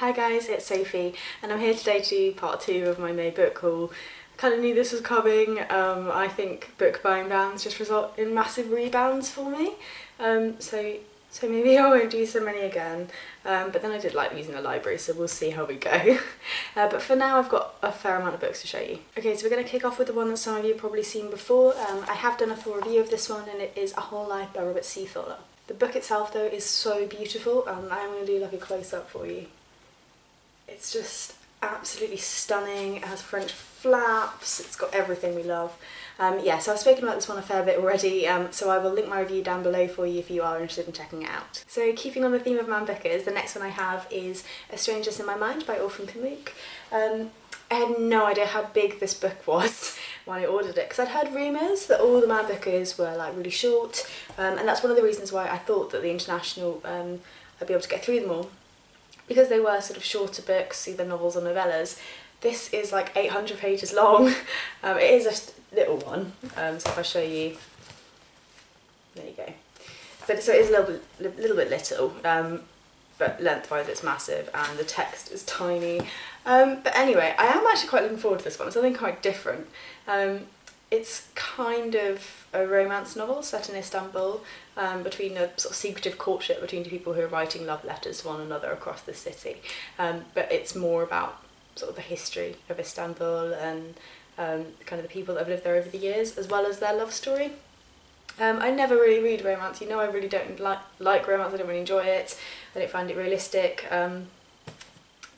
Hi guys, it's Sophie and I'm here today to do part 2 of my May book haul. I kind of knew this was coming. I think book buying bans just result in massive rebounds for me, so maybe I won't do so many again, but then I did like using the library, so we'll see how we go. But for now I've got a fair amount of books to show you. Okay, so we're going to kick off with the one that some of you have probably seen before. I have done a full review of this one and it is A Whole Life by Seethaler. The book itself though is so beautiful. I'm going to do like a close-up for you. It's just absolutely stunning. It has French flaps, it's got everything we love. Yeah, so I've spoken about this one a fair bit already, so I will link my review down below for you if you are interested in checking it out. So keeping on the theme of man bookers, the next one I have is A Strangeness in My Mind by Orhan Pamuk. I had no idea how big this book was when I ordered it, because I'd heard rumours that all the man bookers were like really short, and that's one of the reasons why I thought that the International, I'd be able to get through them all, because they were sort of shorter books, either novels or novellas. This is like 800 pages long. It is a little one, so if I show you, there you go. But so it is a little bit little, but lengthwise it's massive and the text is tiny. But anyway, I am actually quite looking forward to this one. It's something quite different. It's kind of a romance novel set in Istanbul, between a sort of secretive courtship between two people who are writing love letters to one another across the city. But it's more about sort of the history of Istanbul and kind of the people that have lived there over the years, as well as their love story. I never really read romance, you know I really don't like romance, I don't really enjoy it, I don't find it realistic. But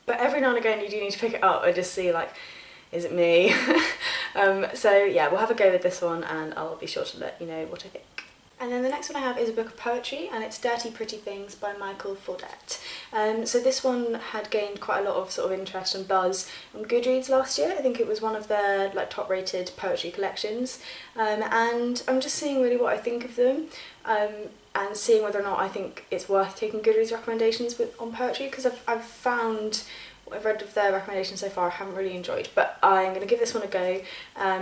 every now and again you do need to pick it up and just see like, is it me? So yeah, we'll have a go with this one and I'll be sure to let you know what I think. And then the next one I have is a book of poetry, and it's Dirty Pretty Things by Faudet. So this one had gained quite a lot of sort of interest and buzz on Goodreads last year. I think it was one of their like top rated poetry collections, and I'm just seeing really what I think of them, and seeing whether or not I think it's worth taking Goodreads recommendations on poetry, because I've found what I've read of their recommendations so far I haven't really enjoyed, but I'm going to give this one a go.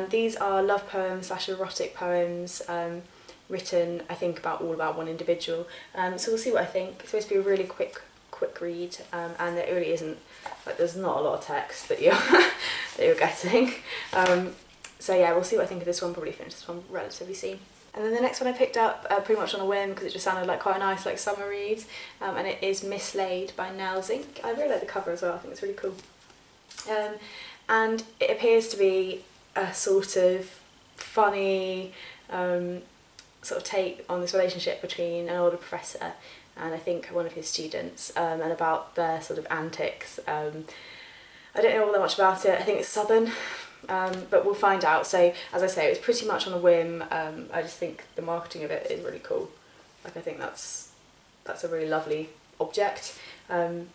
These are love poems / erotic poems, written I think all about one individual, so we'll see what I think. It's supposed to be a really quick read, and it really isn't, like there's not a lot of text that you're getting, so yeah, we'll see what I think of this one. Probably finish this one relatively soon. And then the next one I picked up pretty much on a whim, because it just sounded like quite a nice like summer read, and it is Mislaid by Nell, Zink. I really like the cover as well, I think it's really cool, and it appears to be a sort of funny sort of take on this relationship between an older professor and I think one of his students, and about their sort of antics. I don't know all that much about it. I think it's southern, but we'll find out. So as I say, it was pretty much on a whim. I just think the marketing of it is really cool. Like I think that's a really lovely object, and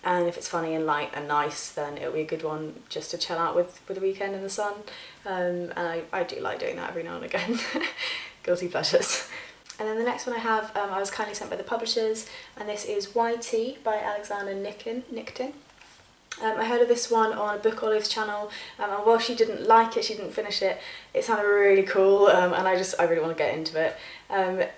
if it's funny and light and nice, then it'll be a good one just to chill out with a weekend in the sun, and I do like doing that every now and again. Guilty pleasures. And then the next one I have, I was kindly sent by the publishers, and this is YT by Alexey Nikitin. I heard of this one on Bookhaul's channel, and while she didn't like it, she didn't finish it, it sounded really cool, and I really want to get into it.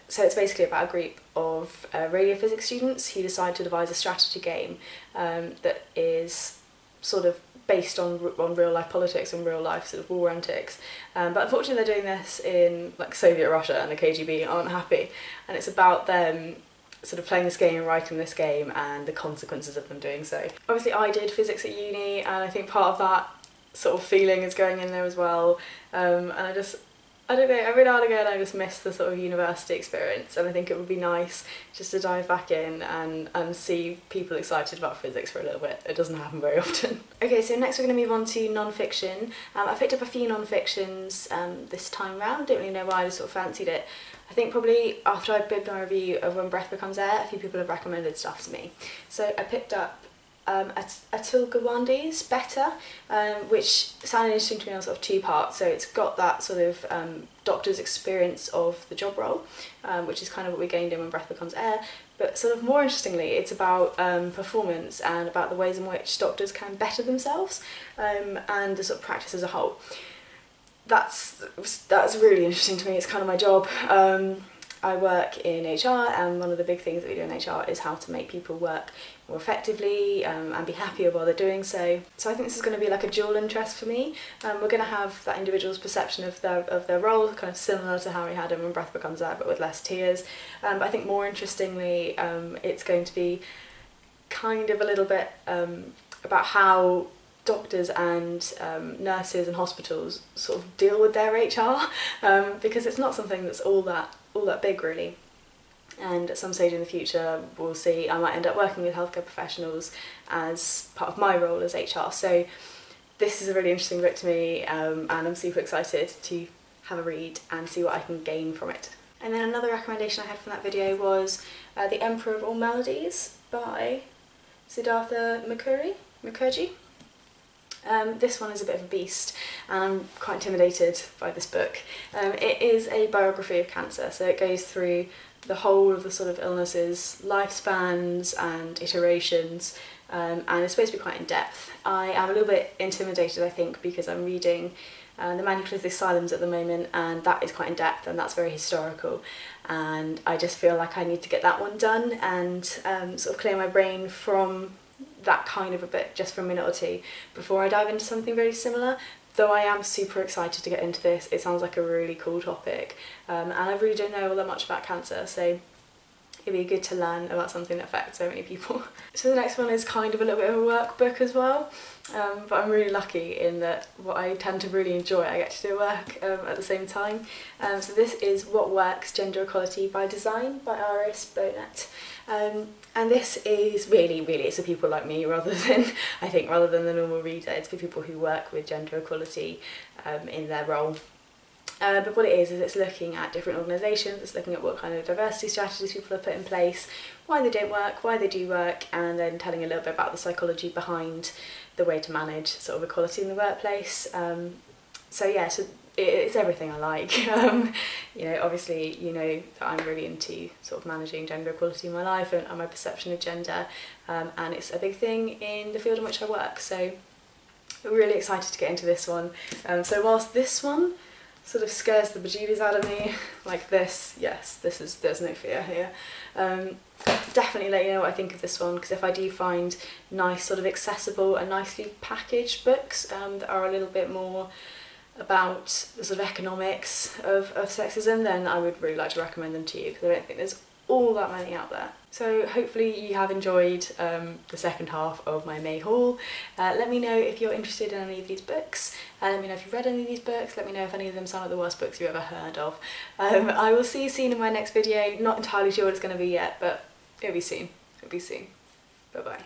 So it's basically about a group of radiophysics students who decide to devise a strategy game that is sort of based on real life politics and real life sort of war antics, but unfortunately they're doing this in like Soviet Russia, and the KGB aren't happy, and it's about them sort of playing this game and writing this game and the consequences of them doing so. Obviously I did physics at uni, and I think part of that sort of feeling is going in there as well, and I don't know, every now and again I just miss the sort of university experience, and I think it would be nice just to dive back in and see people excited about physics for a little bit. It doesn't happen very often. Okay, so next we're going to move on to non-fiction. I picked up a few non-fictions this time round. Don't really know why, I just sort of fancied it. I think probably after I bibbed my review of When Breath Becomes Air, a few people have recommended stuff to me. So I picked up Atul Gawande's Better, which sounded interesting to me on sort of two parts. So it's got that sort of doctor's experience of the job role, which is kind of what we gained in When Breath Becomes Air, but sort of more interestingly it's about performance and about the ways in which doctors can better themselves, and the sort of practice as a whole. That's really interesting to me. It's kind of my job. I work in HR, and one of the big things that we do in HR is how to make people work more effectively and be happier while they're doing so. So I think this is going to be like a dual interest for me. We're going to have that individual's perception of their role, kind of similar to how we had in When Breath Becomes Air, but with less tears. But I think more interestingly, it's going to be kind of a little bit about how doctors and nurses and hospitals sort of deal with their HR, because it's not something that's all that big really. And at some stage in the future, we'll see, I might end up working with healthcare professionals as part of my role as HR. So this is a really interesting book to me, and I'm super excited to have a read and see what I can gain from it. And then another recommendation I had from that video was The Emperor of All Maladies by Siddhartha Mukherjee. This one is a bit of a beast, and I'm quite intimidated by this book. It is a biography of cancer, so it goes through the whole of the sort of illnesses, lifespans and iterations, and it's supposed to be quite in depth. I am a little bit intimidated, I think, because I'm reading the Manual of the Asylums at the moment, and that is quite in depth and that's very historical, and I just feel like I need to get that one done and sort of clear my brain from that kind of a bit just for a minute or two before I dive into something very similar. Though I am super excited to get into this, it sounds like a really cool topic, and I really don't know all that much about cancer, so it'd be good to learn about something that affects so many people. So the next one is kind of a little bit of a workbook as well, but I'm really lucky in that what I tend to really enjoy, I get to do work at the same time. So this is What Works? Gender Equality by Design by Iris Bonet. And this is really, it's for people like me rather than the normal reader. It's for people who work with gender equality in their role. But what it is it's looking at different organisations, it's looking at what kind of diversity strategies people have put in place, why they don't work, why they do work, and then telling a little bit about the psychology behind the way to manage sort of equality in the workplace. So it's everything I like. You know, obviously you know that I'm really into sort of managing gender equality in my life and my perception of gender, and it's a big thing in the field in which I work, so I'm really excited to get into this one. So whilst this one sort of scares the bejeebies out of me, like this, yes, there's no fear here. Definitely let you know what I think of this one, because if I do find nice sort of accessible and nicely packaged books that are a little bit more about the sort of economics of sexism, then I would really like to recommend them to you, because I don't think there's all that many out there. So hopefully you have enjoyed the second half of my May haul. Let me know if you're interested in any of these books, let me know if you've read any of these books, let me know if any of them sound like the worst books you've ever heard of. I will see you soon in my next video. Not entirely sure what it's going to be yet, but it'll be soon. Bye bye.